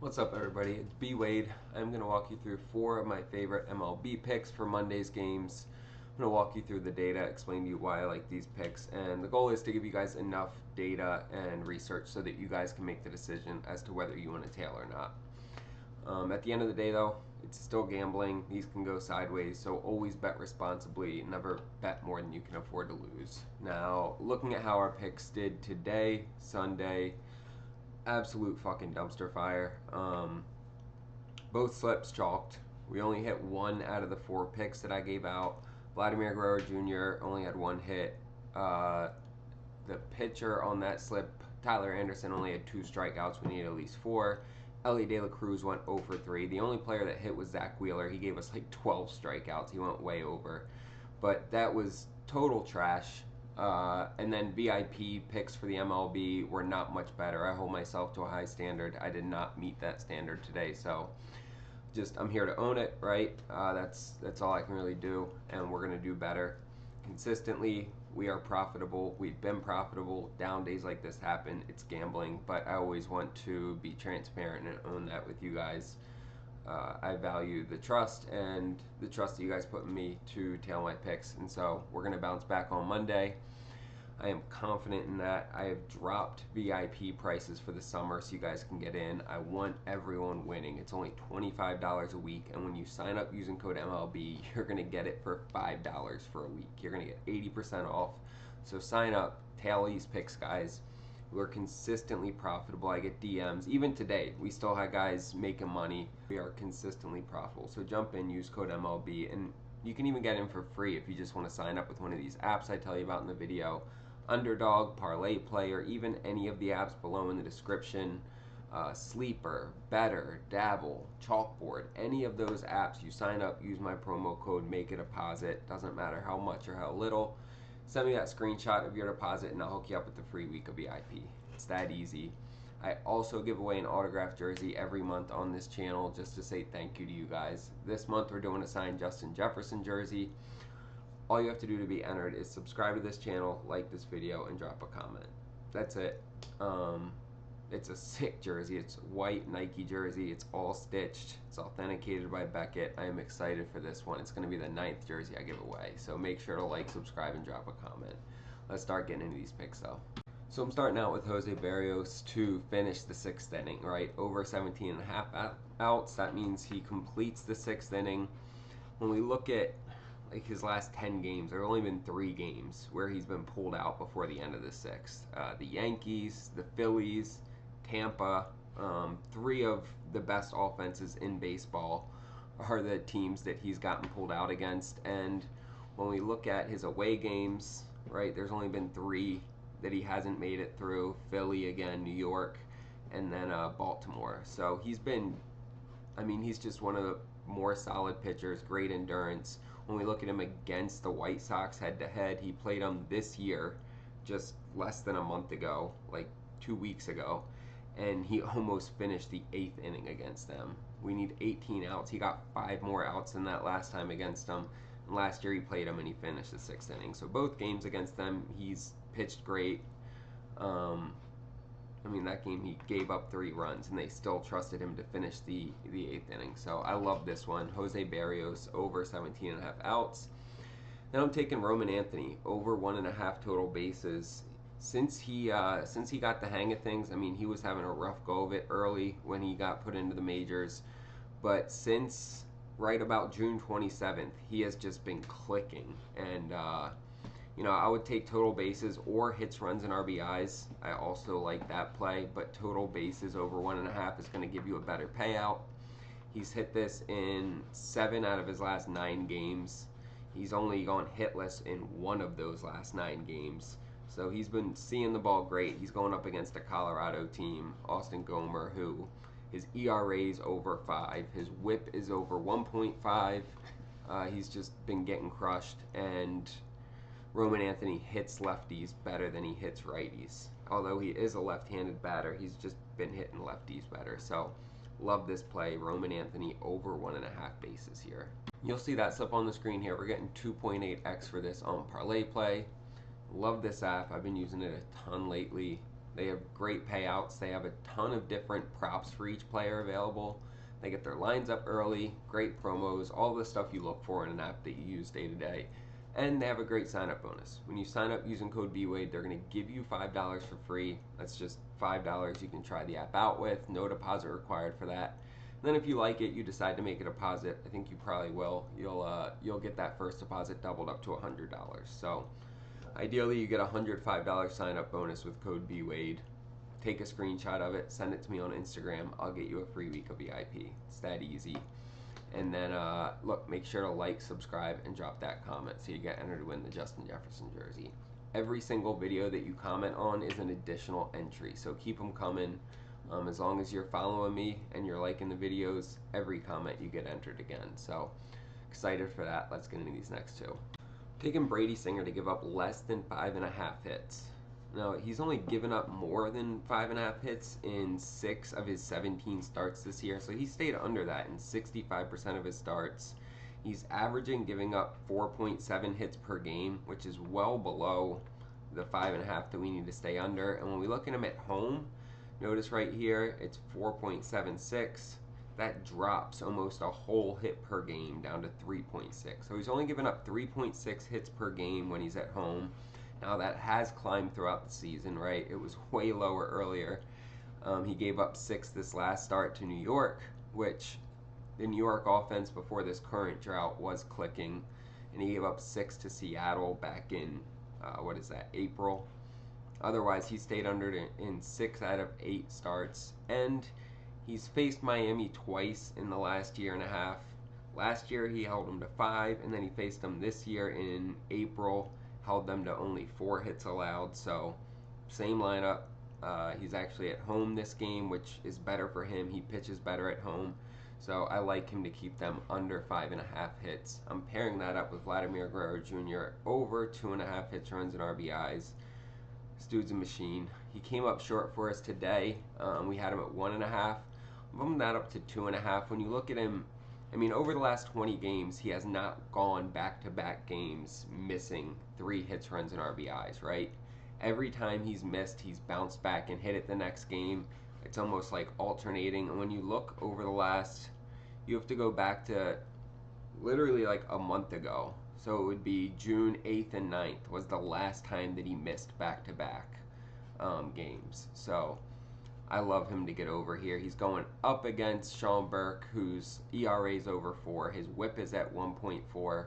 What's up, everybody? It's BWADE. I'm going to walk you through 4 of my favorite MLB picks for Monday's games. I'm going to walk you through the data, explain to you why I like these picks, and the goal is to give you guys enough data and research so that you guys can make the decision as to whether you want to tail or not. At the end of the day, though, it's still gambling. These can go sideways, so always bet responsibly. Never bet more than you can afford to lose. Now, looking at how our picks did today, Sunday, absolute fucking dumpster fire. Both slips chalked. We only hit 1 out of the 4 picks that I gave out. Vladimir Guerrero Jr. only had 1 hit. The pitcher on that slip, Tyler Anderson, only had 2 strikeouts. We needed at least 4. Ellie De La Cruz went 0 for 3. The only player that hit was Zach Wheeler. He gave us like 12 strikeouts. He went way over. But that was total trash. And then VIP picks for the MLB were not much better. I hold myself to a high standard. I did not meet that standard today, so just I'm here to own it, right? That's all I can really do, and we're gonna do better consistently. We are profitable. We've been profitable. Down days like this happen. It's gambling, but I always want to be transparent and own that with you guys. I value the trust and the trust that you guys put in me to tail my picks, and so we're going to bounce back on Monday. I am confident in that. I have dropped VIP prices for the summer so you guys can get in. I want everyone winning. It's only $25 a week, and when you sign up using code MLB, you're going to get it for $5 for a week. You're going to get 80% off. So sign up, tail these picks, guys. We're consistently profitable. I get DMs. Even today, we still have guys making money. We are consistently profitable. So jump in, use code MLB, and you can even get in for free if you just want to sign up with one of these apps I tell you about in the video. Underdog, Parlay, or even any of the apps below in the description. Sleeper, Betr, Dabble, Chalkboard, any of those apps, you sign up, use my promo code, make a deposit. Doesn't matter how much or how little. Send me that screenshot of your deposit and I'll hook you up with the free week of VIP. It's that easy. I also give away an autographed jersey every month on this channel just to say thank you to you guys. This month we're doing a signed Jefferson jersey. All you have to do to be entered is subscribe to this channel, like this video, and drop a comment. That's it. It's a sick jersey. It's white Nike jersey. It's all stitched. It's authenticated by Beckett. I am excited for this one. It's going to be the 9th jersey I give away. So make sure to like, subscribe, and drop a comment. Let's start getting into these picks though. So I'm starting out with Jose Berrios to finish the 6th inning, right? Over 17.5 outs. That means he completes the 6th inning. When we look at like his last 10 games, there have only been 3 games where he's been pulled out before the end of the 6th. The Yankees, the Phillies, Tampa, 3 of the best offenses in baseball are the teams that he's gotten pulled out against. And when we look at his away games, right, there's only been 3 that he hasn't made it through. Philly again, New York, and then Baltimore. So he's been, I mean, he's just one of the more solid pitchers, great endurance. When we look at him against the White Sox head-to-head, he played them this year, just less than a month ago, like 2 weeks ago, and he almost finished the 8th inning against them. We need 18 outs. He got 5 more outs than that last time against them. And last year he played them and he finished the 6th inning. So both games against them, he's pitched great. I mean, that game he gave up 3 runs and they still trusted him to finish the 8th inning. So I love this one. Jose Berrios over 17.5 outs. Then I'm taking Roman Anthony over 1.5 total bases. Since he got the hang of things, I mean, he was having a rough go of it early when he got put into the majors, but since right about June 27th, he has just been clicking. And you know, I would take total bases or hits, runs, and RBIs. I also like that play, but total bases over 1.5 is going to give you a better payout. He's hit this in 7 out of his last 9 games. He's only gone hitless in 1 of those last 9 games. So he's been seeing the ball great. He's going up against a Colorado team, Austin Gomer, who his ERA is over 5. His whip is over 1.5. He's just been getting crushed, and Roman Anthony hits lefties better than he hits righties. Although he is a left-handed batter, he's just been hitting lefties better. So love this play, Roman Anthony over 1.5 bases here. You'll see that stuff on the screen here. We're getting 2.8x for this on Parlay Play. Love this app. I've been using it a ton lately. They have great payouts. They have a ton of different props for each player available. They get their lines up early, great promos, all the stuff you look for in an app that you use day to day. And they have a great sign up bonus. When you sign up using code BWADE, they're going to give you $5 for free. That's just $5 you can try the app out with. No deposit required for that. And then if you like it, you decide to make a deposit. I think you probably will. You'll get that first deposit doubled up to $100. So ideally, you get a $105 sign up bonus with code BWADE. Take a screenshot of it, send it to me on Instagram. I'll get you a free week of VIP. It's that easy. And then, look, make sure to like, subscribe, and drop that comment so you get entered to win the Justin Jefferson jersey. Every single video that you comment on is an additional entry, so keep them coming. As long as you're following me and you're liking the videos, every comment you get entered again. So excited for that. Let's get into these next two. Taking Brady Singer to give up less than 5.5 hits. Now, he's only given up more than 5.5 hits in 6 of his 17 starts this year, so he stayed under that in 65% of his starts. He's averaging giving up 4.7 hits per game, which is well below the 5.5 that we need to stay under. And when we look at him at home, notice right here, it's 4.76. That drops almost a whole hit per game down to 3.6. So he's only given up 3.6 hits per game when he's at home. Now that has climbed throughout the season, right? It was way lower earlier. He gave up 6 this last start to New York, which the New York offense before this current drought was clicking. And he gave up 6 to Seattle back in, April. Otherwise, he stayed under in 6 out of 8 starts. And he's faced Miami twice in the last year and a half. Last year, he held them to 5, and then he faced them this year in April, held them to only 4 hits allowed. So same lineup. He's actually at home this game, which is better for him. He pitches better at home. So I like him to keep them under 5.5 hits. I'm pairing that up with Vladimir Guerrero Jr. over 2.5 hits, runs, and RBIs. This dude's a machine. He came up short for us today. We had him at 1.5. Bumping that up to 2.5. When you look at him, I mean, over the last 20 games, he has not gone back-to-back games missing 3 hits, runs, and RBIs, right? Every time he's missed, he's bounced back and hit it the next game. It's almost like alternating. And when you look over the last, you have to go back to literally like a month ago. So it would be June 8th and 9th was the last time that he missed back-to-back games. So I love him to get over here. He's going up against Sean Burke, whose ERA is over 4. His WHIP is at 1.4.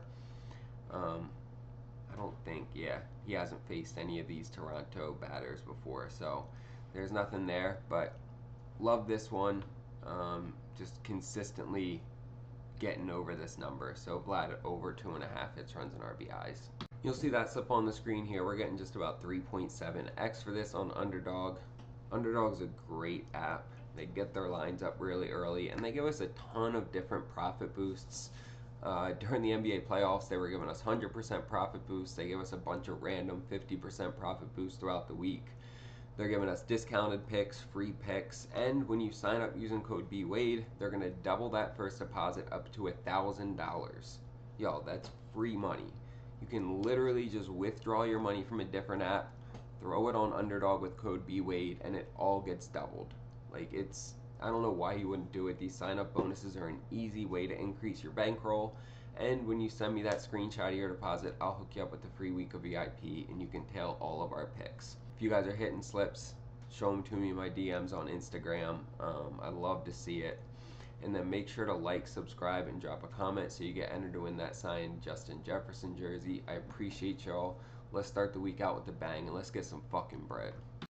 I don't think, he hasn't faced any of these Toronto batters before, so there's nothing there. But love this one. Just consistently getting over this number. So Vlad over 2.5 hits, runs, and RBIs. You'll see that slip on the screen here. We're getting just about 3.7x for this on Underdog. Underdog's a great app. They get their lines up really early, and they give us a ton of different profit boosts. During the NBA playoffs, they were giving us 100% profit boosts. They give us a bunch of random 50% profit boosts throughout the week. They're giving us discounted picks, free picks, and when you sign up using code BWADE, they're going to double that first deposit up to $1,000. Yo, that's free money. You can literally just withdraw your money from a different app, throw it on Underdog with code BWADE, and it all gets doubled. Like, I don't know why you wouldn't do it. These sign-up bonuses are an easy way to increase your bankroll. And when you send me that screenshot of your deposit, I'll hook you up with a free week of VIP, and you can tail all of our picks. If you guys are hitting slips, show them to me in my DMs on Instagram. I'd love to see it. And then make sure to like, subscribe, and drop a comment so you get entered to win that signed Justin Jefferson jersey. I appreciate y'all. Let's start the week out with a bang, and let's get some fucking bread.